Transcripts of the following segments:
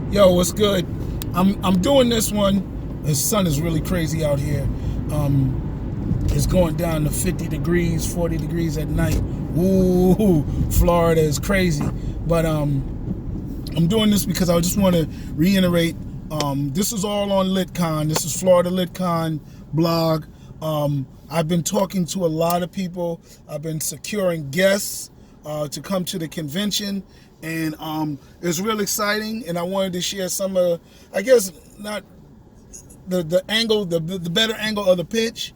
Yo, what's good? I'm doing this one. The sun is really crazy out here. It's going down to 50 degrees, 40 degrees at night. Ooh, Florida is crazy. But I'm doing this because I just want to reiterate. This is all on LitCon. This is Florida LitCon blog. I've been talking to a lot of people. I've been securing guests to come to the convention, and it's real exciting. And I wanted to share some of, I guess, not the angle, the better angle of the pitch.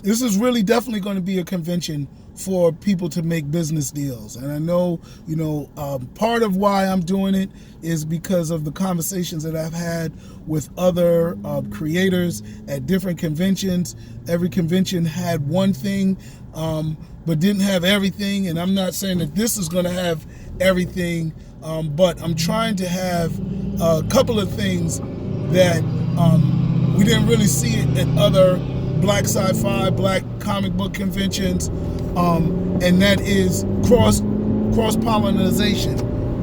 This is really definitely going to be a convention for people to make business deals. And I know, part of why I'm doing it is because of the conversations that I've had with other creators at different conventions. Every convention had one thing, but didn't have everything. And I'm not saying that this is going to have everything, but I'm trying to have a couple of things that we didn't really see it at other black sci-fi, black comic book conventions, and that is cross-pollination,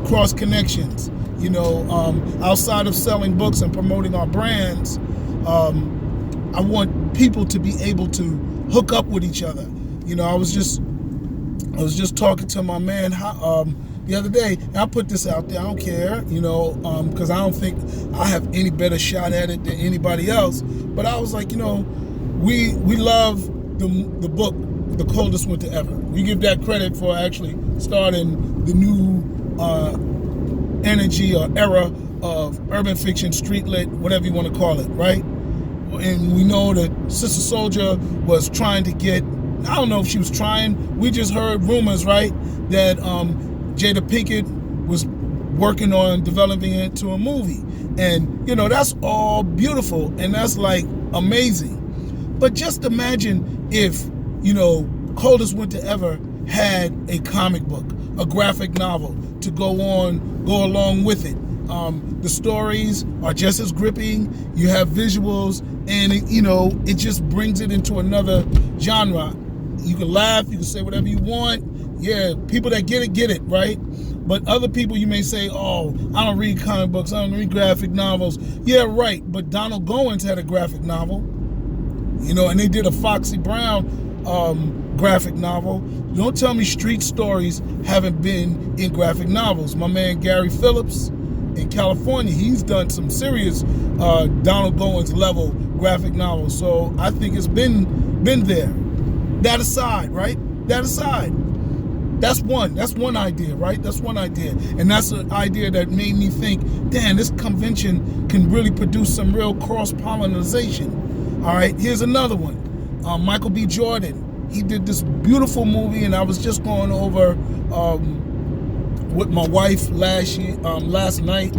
cross-connections. Outside of selling books and promoting our brands, I want people to be able to hook up with each other. I was just talking to my man the other day, and I put this out there. I don't care, because I don't think I have any better shot at it than anybody else. But I was like, we love the book, The Coldest Winter Ever. We give that credit for actually starting the new energy or era of urban fiction, street lit, whatever you want to call it, right? And we know that Sister Soldier was trying to get, I don't know if she was trying, we just heard rumors, right, that Jada Pinkett was working on developing it into a movie. And, that's all beautiful, and that's like amazing. But just imagine if, Coldest Winter Ever had a comic book, a graphic novel to go along with it. The stories are just as gripping. You have visuals, and it just brings it into another genre. You can laugh, you can say whatever you want. Yeah, people that get it, right? But other people, you may say, oh, I don't read comic books, I don't read graphic novels. Yeah, right, but Donald Goins had a graphic novel, and they did a Foxy Brown graphic novel. Don't tell me street stories haven't been in graphic novels. My man Gary Phillips in California, he's done some serious Donald Goins level graphic novels. So I think it's been there. That aside, right? That aside. That's one idea, right? That's one idea. And that's an idea that made me think, damn, this convention can really produce some real cross-pollination. All right, here's another one. Michael B. Jordan, he did this beautiful movie, and I was just going over with my wife last night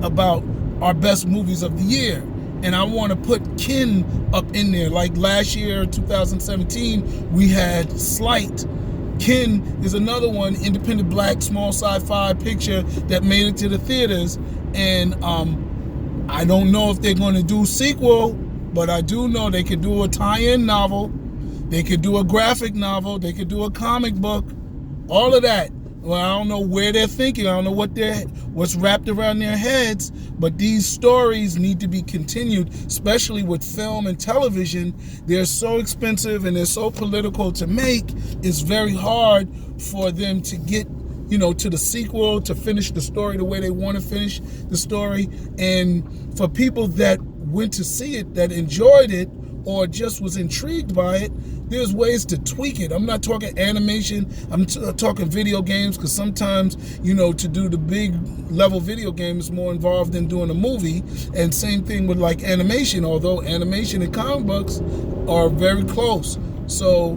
about our best movies of the year. And I want to put Kin up in there. Like last year, 2017, we had Slight. Kin is another one, independent black, small sci-fi picture that made it to the theaters. And I don't know if they're going to do a sequel, but I do know they could do a tie-in novel. They could do a graphic novel. They could do a comic book. All of that. Well, I don't know where they're thinking. I don't know what's wrapped around their heads, but these stories need to be continued, especially with film and television. They're so expensive and they're so political to make. It's very hard for them to get, to the sequel, to finish the story the way they want to finish the story. And for people that went to see it, that enjoyed it, or just was intrigued by it, there's ways to tweak it. I'm not talking animation, I'm talking video games, because sometimes, to do the big level video game is more involved than doing a movie. And same thing with like animation, although animation and comic books are very close. So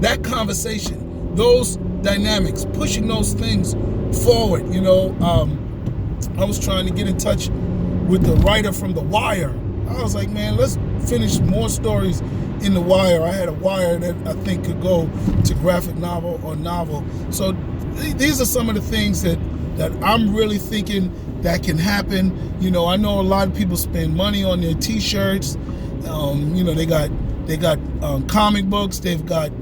that conversation, those dynamics, pushing those things forward, I was trying to get in touch with the writer from The Wire. I was like, man, let's finish more stories in The Wire. I had a Wire that I think could go to graphic novel or novel. So these are some of the things that I'm really thinking that can happen. I know a lot of people spend money on their T-shirts. They got comic books. They've got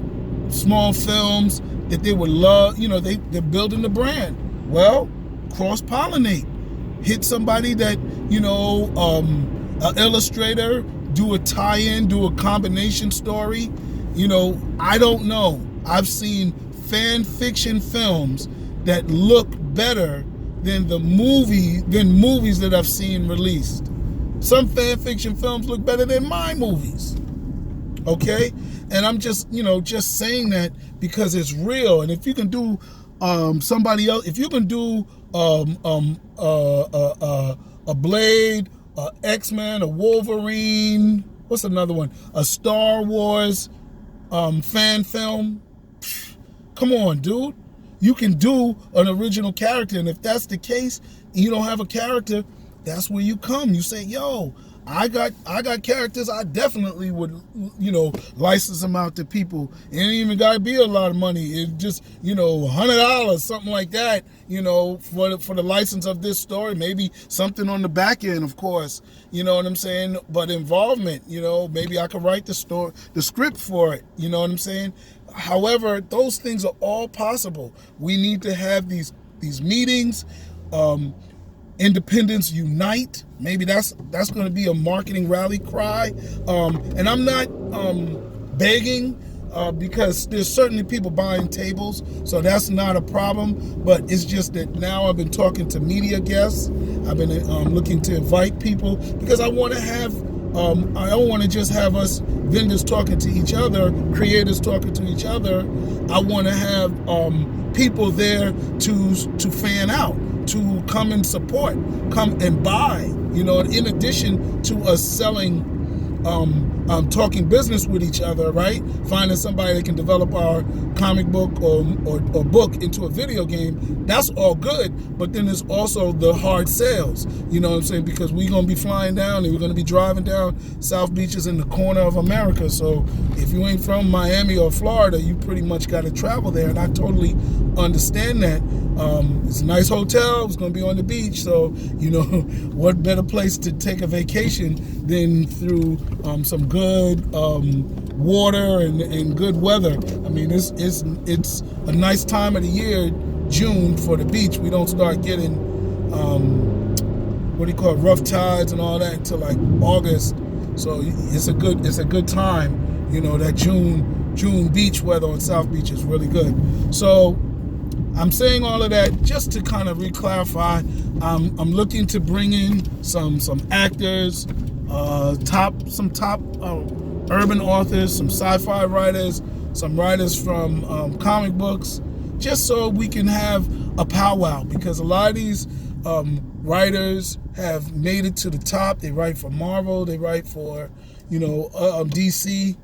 small films that they would love. They're building the brand. Well, cross-pollinate. Hit somebody that, an illustrator, do a tie-in, do a combination story. I don't know. I've seen fan fiction films that look better than movies that I've seen released. Some fan fiction films look better than my movies. Okay? And I'm just saying that because it's real. And if you can do somebody else, if you can do a Blade, a X-Men, a Wolverine, what's another one? A Star Wars fan film. Come on, dude. You can do an original character. And if that's the case, and you don't have a character, that's where you come. You say, yo, I got characters. I definitely would, license them out to people. It ain't even got to be a lot of money. It just, $100, something like that, for the license of this story. Maybe something on the back end, of course. You know what I'm saying? But involvement, maybe I could write the script for it. You know what I'm saying? However, those things are all possible. We need to have these meetings. Independents unite. Maybe that's going to be a marketing rally cry. And I'm not begging because there's certainly people buying tables, so that's not a problem. But it's just that now I've been talking to media guests. I've been looking to invite people because I want to have. I don't want to just have us vendors talking to each other, creators talking to each other. I want to have people there to fan out, to come and support, come and buy. In addition to us selling, talking business with each other, right? Finding somebody that can develop our comic book or book into a video game. That's all good. But then there's also the hard sales. You know what I'm saying? Because we're going to be flying down and we're going to be driving down South Beaches in the corner of America. So if you ain't from Miami or Florida, you pretty much got to travel there. And I totally understand that. It's a nice hotel. It's going to be on the beach. So, what better place to take a vacation than through some good water and good weather. I mean, it's a nice time of the year, June, for the beach. We don't start getting rough tides and all that until like August. So it's a good time. That June beach weather on South Beach is really good. So I'm saying all of that just to kind of re-clarify. I'm looking to bring in some actors, top urban authors, some sci-fi writers, some writers from comic books, just so we can have a powwow. Because a lot of these writers have made it to the top. They write for Marvel. They write for DC.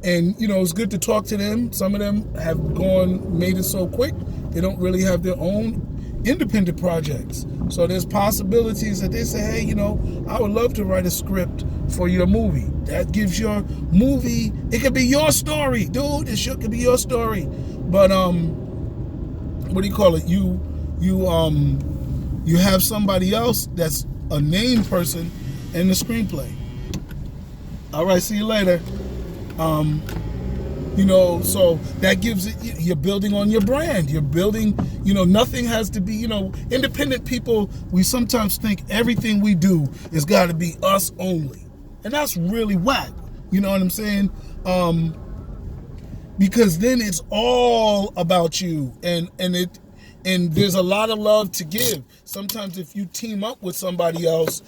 And, it's good to talk to them. Some of them have made it so quick, they don't really have their own independent projects. So there's possibilities that they say, hey, I would love to write a script for your movie. That gives your movie, it could be your story, dude. It could be your story. But, you have somebody else that's a named person in the screenplay. All right, see you later. So that gives it, you're building on your brand. You're building, nothing has to be, independent people, we sometimes think everything we do has got to be us only. And that's really whack. You know what I'm saying? Because then it's all about you and there's a lot of love to give. Sometimes if you team up with somebody else,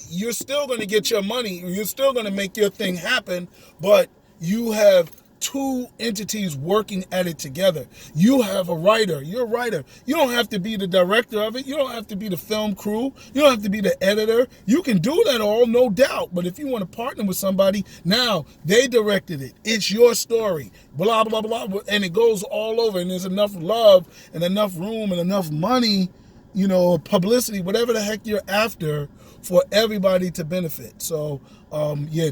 you're still going to get your money. You're still going to make your thing happen, but you have two entities working at it together. You have a writer. You're a writer. You don't have to be the director of it. You don't have to be the film crew. You don't have to be the editor. You can do that all, no doubt. But if you want to partner with somebody, now they directed it. It's your story. Blah, blah, blah. And it goes all over. And there's enough love and enough room and enough money, publicity, whatever the heck you're after, for everybody to benefit. So,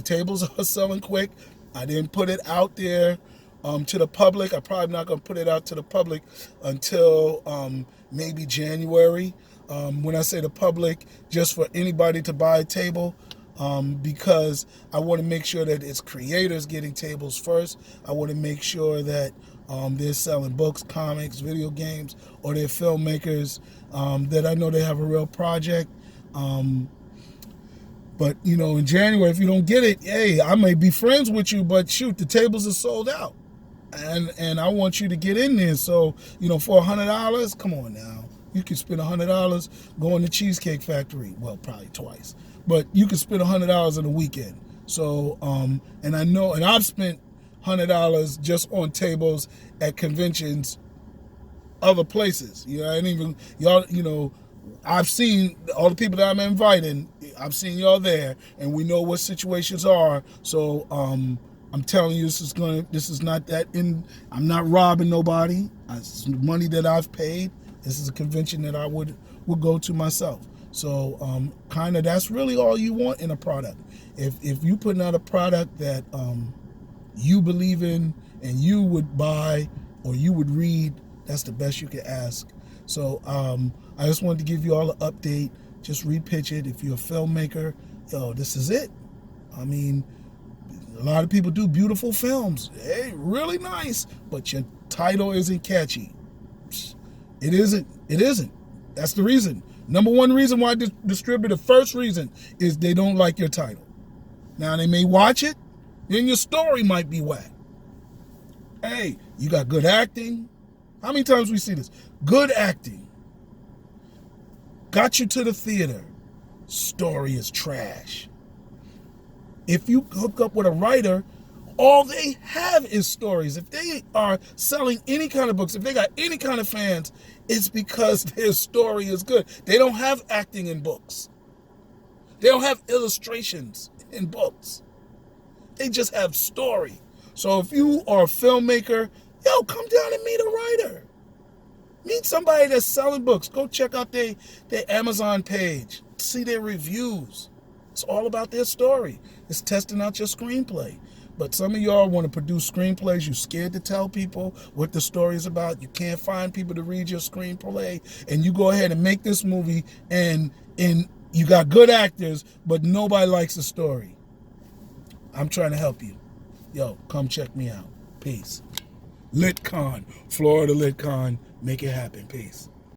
tables are selling quick. I didn't put it out there to the public. I'm probably not going to put it out to the public until maybe January. When I say the public, just for anybody to buy a table, because I want to make sure that it's creators getting tables first. I want to make sure that They're selling books, comics, video games, or they're filmmakers that I know they have a real project. But, in January, if you don't get it, hey, I may be friends with you, but shoot, the tables are sold out. And I want you to get in there. So, for $100, come on now. You can spend $100 going to Cheesecake Factory. Well, probably twice. But you can spend $100 in a weekend. So, and I know, and I've spent $100 just on tables at conventions, other places. I've seen all the people that I'm inviting. I've seen y'all there, and we know what situations are. So, I'm telling you, this is not that I'm not robbing nobody. It's money that I've paid. This is a convention that I would go to myself. So, kind of, that's really all you want in a product. If you putting out a product that you believe in and you would buy or you would read, that's the best you can ask. So, I just wanted to give you all an update. Just repitch it. If you're a filmmaker, this is it. I mean, a lot of people do beautiful films. Hey, really nice, but your title isn't catchy. It isn't. That's the reason. Number one reason why distribute, the first reason is they don't like your title. Now, they may watch it, then your story might be whack. Hey, you got good acting. How many times we see this? Good acting. Got you to the theater. Story is trash. If you hook up with a writer, all they have is stories. If they are selling any kind of books, if they got any kind of fans, it's because their story is good. They don't have acting in books. They don't have illustrations in books. They just have story. So if you are a filmmaker, come down and meet a writer. Meet somebody that's selling books. Go check out their Amazon page. See their reviews. It's all about their story. It's testing out your screenplay. But some of y'all want to produce screenplays. You're scared to tell people what the story is about. You can't find people to read your screenplay. And you go ahead and make this movie and you got good actors, but nobody likes the story. I'm trying to help you. Come check me out. Peace. LitCon, Florida LitCon. Make it happen. Peace.